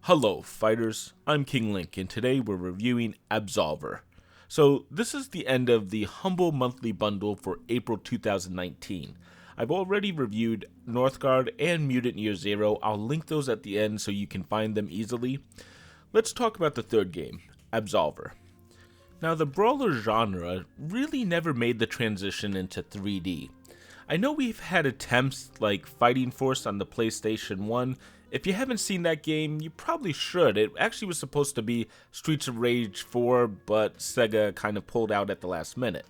Hello, fighters. I'm King Link, and today we're reviewing Absolver. So, this is the end of the Humble Monthly Bundle for April 2019. I've already reviewed Northgard and Mutant Year Zero. I'll link those at the end so you can find them easily. Let's talk about the third game, Absolver. Now, the Brawler genre really never made the transition into 3D. I know we've had attempts like Fighting Force on the PlayStation 1. If you haven't seen that game, you probably should. It actually was supposed to be Streets of Rage 4, but Sega kind of pulled out at the last minute.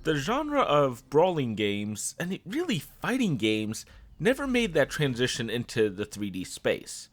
The genre of brawling games, and really fighting games, never made that transition into the 3D space.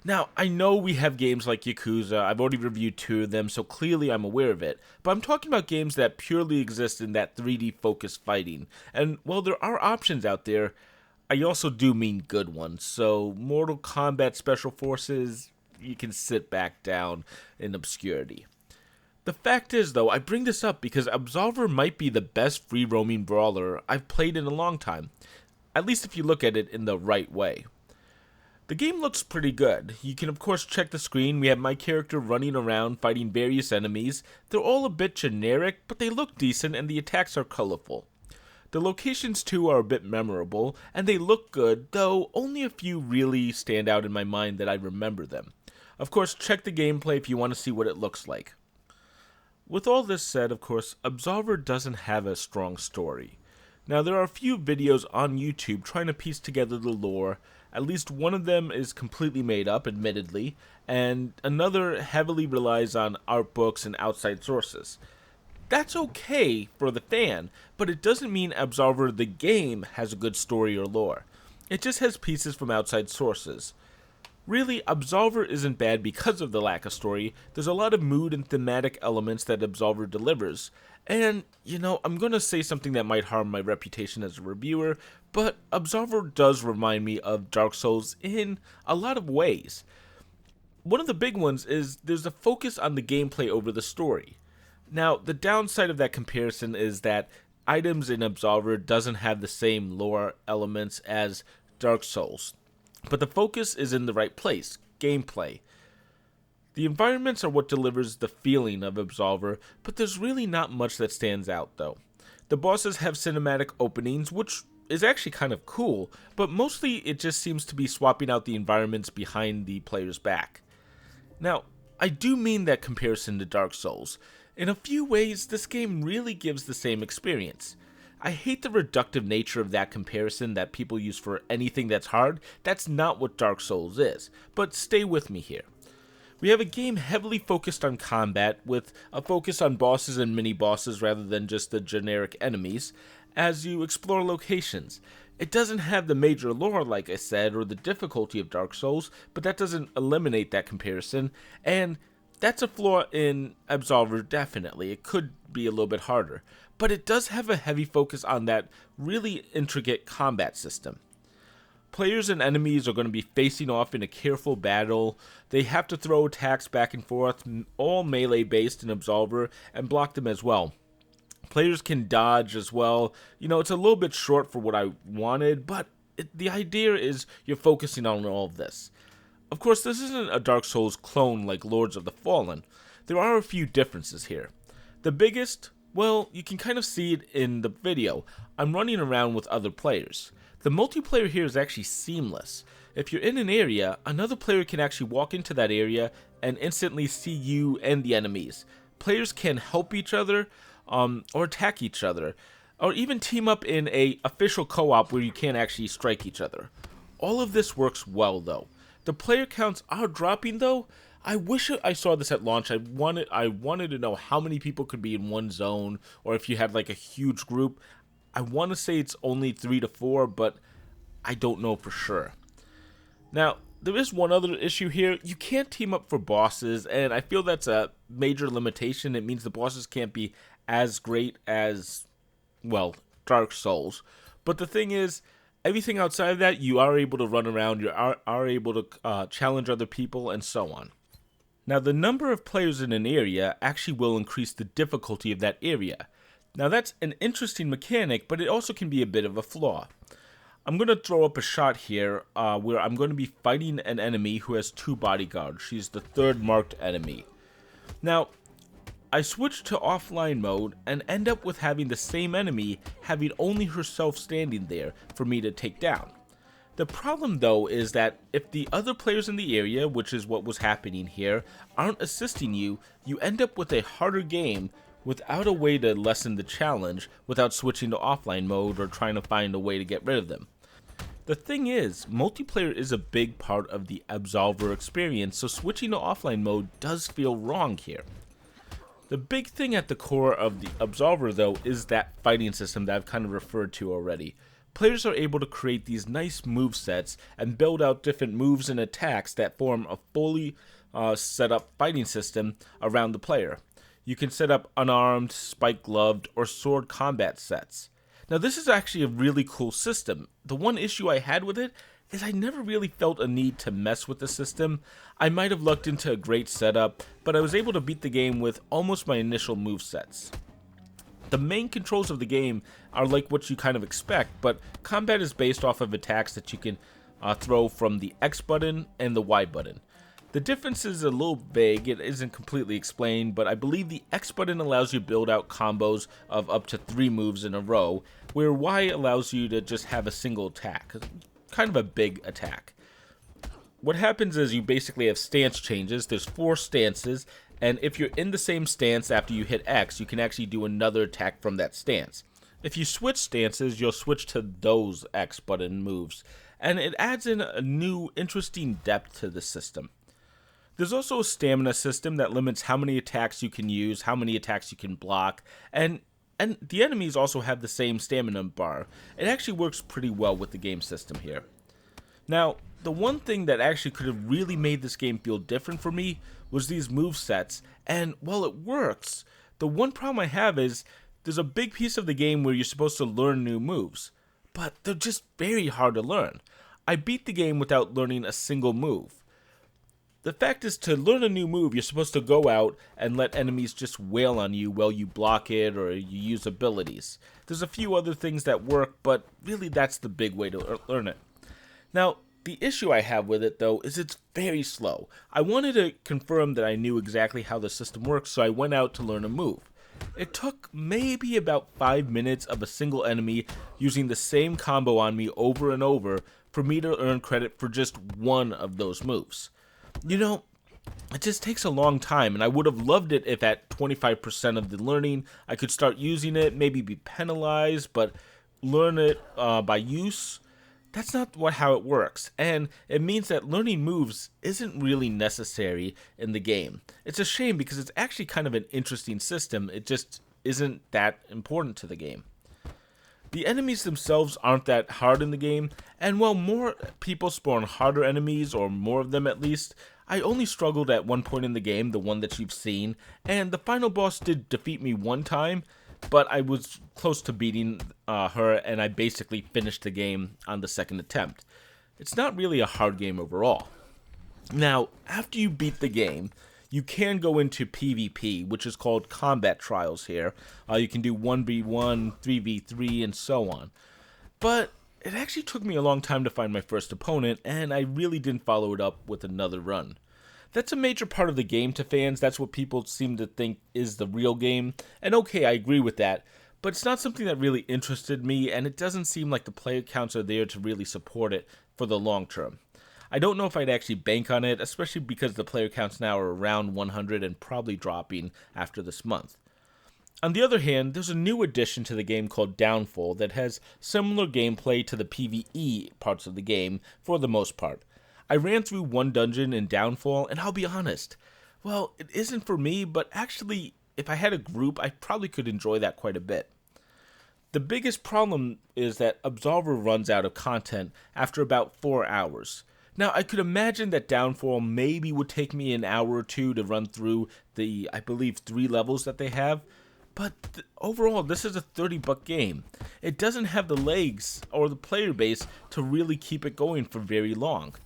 Now, I know we have games like Yakuza, I've already reviewed 2 of them, so clearly I'm aware of it, but I'm talking about games that purely exist in that 3D focused fighting, and while there are options out there, I also do mean good ones, so Mortal Kombat Special Forces, you can sit back down in obscurity. The fact is, though, I bring this up because Absolver might be the best free-roaming brawler I've played in a long time, at least if you look at it in the right way. The game looks pretty good. You can of course check the screen. We have my character running around fighting various enemies. They're all a bit generic, but they look decent and the attacks are colorful. The locations too are a bit memorable, and they look good, though only a few really stand out in my mind that I remember them. Of course, check the gameplay if you want to see what it looks like. With all this said, of course, Absolver doesn't have a strong story. Now, there are a few videos on YouTube trying to piece together the lore. At least one of them is completely made up, admittedly, and another heavily relies on art books and outside sources. That's okay for the fan, but it doesn't mean Absolver the game has a good story or lore. It just has pieces from outside sources. Really, Absolver isn't bad because of the lack of story. There's a lot of mood and thematic elements that Absolver delivers. And, I'm going to say something that might harm my reputation as a reviewer, but Absolver does remind me of Dark Souls in a lot of ways. One of the big ones is there's a focus on the gameplay over the story. Now, the downside of that comparison is that items in Absolver doesn't have the same lore elements as Dark Souls. But the focus is in the right place, gameplay. The environments are what delivers the feeling of Absolver, but there's really not much that stands out though. The bosses have cinematic openings, which is actually kind of cool, but mostly it just seems to be swapping out the environments behind the player's back. Now, I do mean that comparison to Dark Souls. In a few ways, this game really gives the same experience. I hate the reductive nature of that comparison that people use for anything that's hard. That's not what Dark Souls is, but stay with me here. We have a game heavily focused on combat, with a focus on bosses and mini-bosses rather than just the generic enemies, as you explore locations. It doesn't have the major lore, like I said, or the difficulty of Dark Souls, but that doesn't eliminate that comparison, and that's a flaw in Absolver, definitely. It could be a little bit harder. But it does have a heavy focus on that really intricate combat system. Players and enemies are going to be facing off in a careful battle. They have to throw attacks back and forth, all melee based in Absolver, and block them as well. Players can dodge as well. It's a little bit short for what I wanted, but the idea is you're focusing on all of this. Of course, this isn't a Dark Souls clone like Lords of the Fallen. There are a few differences here. The biggest, well, you can kind of see it in the video. I'm running around with other players. The multiplayer here is actually seamless. If you're in an area, another player can actually walk into that area and instantly see you and the enemies. Players can help each other, or attack each other, or even team up in a official co-op where you can't actually strike each other. All of this works well though. The player counts are dropping though. I wish I saw this at launch. I wanted to know how many people could be in one zone, or if you had like a huge group. I want to say it's only 3 to 4, but I don't know for sure. Now, there is one other issue here. You can't team up for bosses, and I feel that's a major limitation. It means the bosses can't be as great as, well, Dark Souls. But the thing is, everything outside of that, you are able to run around, you are able to challenge other people, and so on. Now, the number of players in an area actually will increase the difficulty of that area. Now, that's an interesting mechanic, but it also can be a bit of a flaw. I'm going to throw up a shot here where I'm going to be fighting an enemy who has 2 bodyguards. She's the 3rd marked enemy. Now, I switch to offline mode and end up with having the same enemy having only herself standing there for me to take down. The problem though is that if the other players in the area, which is what was happening here, aren't assisting you, you end up with a harder game without a way to lessen the challenge without switching to offline mode or trying to find a way to get rid of them. The thing is, multiplayer is a big part of the Absolver experience, so switching to offline mode does feel wrong here. The big thing at the core of the Absolver though is that fighting system that I've kind of referred to already. Players are able to create these nice movesets and build out different moves and attacks that form a fully set up fighting system around the player. You can set up unarmed, spike-gloved, or sword combat sets. Now this is actually a really cool system. The one issue I had with it is I never really felt a need to mess with the system. I might have lucked into a great setup, but I was able to beat the game with almost my initial movesets. The main controls of the game are like what you kind of expect, but combat is based off of attacks that you can throw from the X button and the Y button. The difference is a little vague, it isn't completely explained, but I believe the X button allows you to build out combos of up to 3 moves in a row, where Y allows you to just have a single attack, kind of a big attack. What happens is you basically have stance changes, there's 4 stances, and if you're in the same stance after you hit X, you can actually do another attack from that stance. If you switch stances, you'll switch to those X button moves, and it adds in a new interesting depth to the system. There's also a stamina system that limits how many attacks you can use, how many attacks you can block, and the enemies also have the same stamina bar. It actually works pretty well with the game system here. Now, the one thing that actually could have really made this game feel different for me was these movesets, and while it works, the one problem I have is there's a big piece of the game where you're supposed to learn new moves, but they're just very hard to learn. I beat the game without learning a single move. The fact is, to learn a new move, you're supposed to go out and let enemies just wail on you while you block it or you use abilities. There's a few other things that work, but really that's the big way to learn it. Now, the issue I have with it, though, is it's very slow. I wanted to confirm that I knew exactly how the system works, so I went out to learn a move. It took maybe about 5 minutes of a single enemy using the same combo on me over and over for me to earn credit for just one of those moves. You know, it just takes a long time, and I would have loved it if at 25% of the learning I could start using it, maybe be penalized, but learn it by use. That's not how it works, and it means that learning moves isn't really necessary in the game. It's a shame because it's actually kind of an interesting system, it just isn't that important to the game. The enemies themselves aren't that hard in the game, and while more people spawn harder enemies, or more of them at least, I only struggled at one point in the game, the one that you've seen, and the final boss did defeat me one time, but I was close to beating her, and I basically finished the game on the second attempt. It's not really a hard game overall. Now, after you beat the game, you can go into PvP, which is called combat trials here. You can do 1v1, 3v3, and so on. But it actually took me a long time to find my first opponent, and I really didn't follow it up with another run. That's a major part of the game to fans. That's what people seem to think is the real game. And okay, I agree with that. But it's not something that really interested me, and it doesn't seem like the player counts are there to really support it for the long term. I don't know if I'd actually bank on it, especially because the player counts now are around 100 and probably dropping after this month. On the other hand, there's a new addition to the game called Downfall that has similar gameplay to the PvE parts of the game for the most part. I ran through one dungeon in Downfall, and I'll be honest, well, it isn't for me, but actually, if I had a group, I probably could enjoy that quite a bit. The biggest problem is that Absolver runs out of content after about 4 hours. Now, I could imagine that Downfall maybe would take me an hour or two to run through the, I believe, 3 levels that they have, but overall, this is a $30 game. It doesn't have the legs or the player base to really keep it going for very long.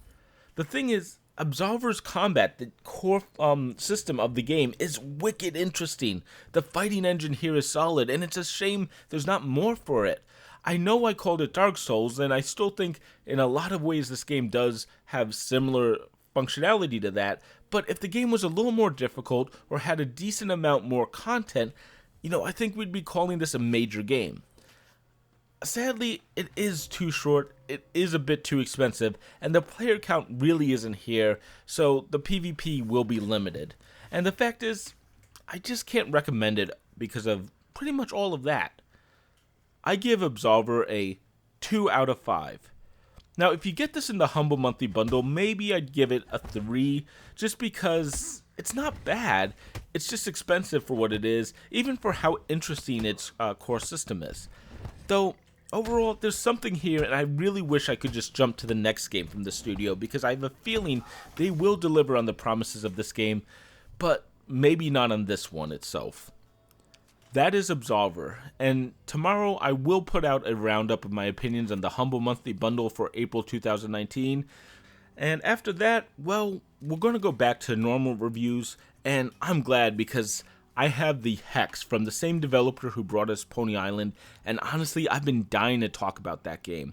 The thing is, Absolver's combat, the core system of the game, is wicked interesting. The fighting engine here is solid, and it's a shame there's not more for it. I know I called it Dark Souls, and I still think in a lot of ways this game does have similar functionality to that, but if the game was a little more difficult or had a decent amount more content, I think we'd be calling this a major game. Sadly, it is too short, it is a bit too expensive, and the player count really isn't here, so the PvP will be limited. And the fact is, I just can't recommend it because of pretty much all of that. I give Absolver a 2 out of 5. Now, if you get this in the Humble Monthly Bundle, maybe I'd give it a 3, just because it's not bad, it's just expensive for what it is, even for how interesting its core system is. Though, overall, there's something here, and I really wish I could just jump to the next game from the studio, because I have a feeling they will deliver on the promises of this game, but maybe not on this one itself. That is Absolver, and tomorrow I will put out a roundup of my opinions on the Humble Monthly Bundle for April 2019, and after that, well, we're going to go back to normal reviews, and I'm glad because I have the Hex from the same developer who brought us Pony Island, and honestly, I've been dying to talk about that game.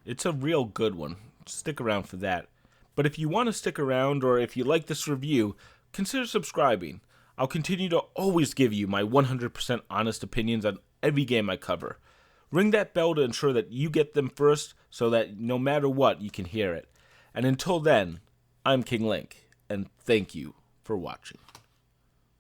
It's a real good one. Stick around for that. But if you want to stick around, or if you like this review, consider subscribing. I'll continue to always give you my 100% honest opinions on every game I cover. Ring that bell to ensure that you get them first, so that no matter what, you can hear it. And until then, I'm King Link, and thank you for watching.